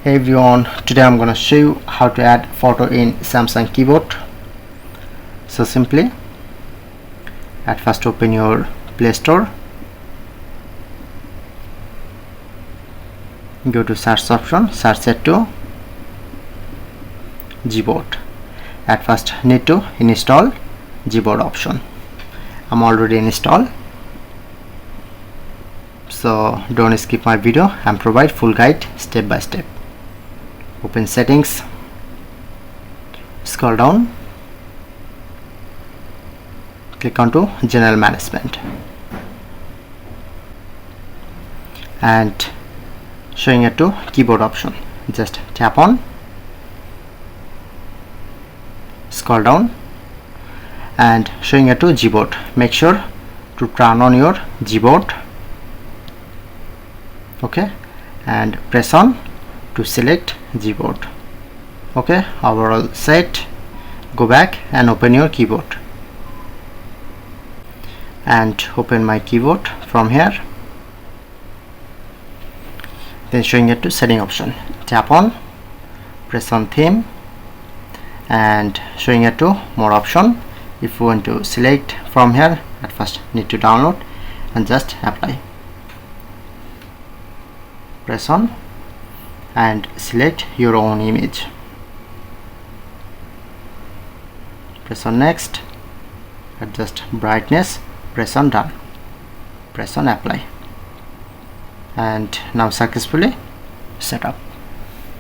Hey everyone, today I'm going to show you how to add photo in Samsung keyboard. So simply at first open your Play Store, go to search option, search it to Gboard. At first need to install Gboard option. I'm already installed, so don't skip my video and provide full guide step by step. Open settings, scroll down, click on to general management, and showing it to keyboard option, just tap on, scroll down, and showing it to Gboard. Make sure to turn on your Gboard, okay, and press on to select Gboard. Okay, overall set. Go back and open your keyboard and open my keyboard from here, then showing it to setting option, tap on, press on theme, and showing it to more option. If you want to select from here, at first need to download and just apply. Press on and select your own image. Press on next, adjust brightness, press on done, press on apply, and now successfully set up.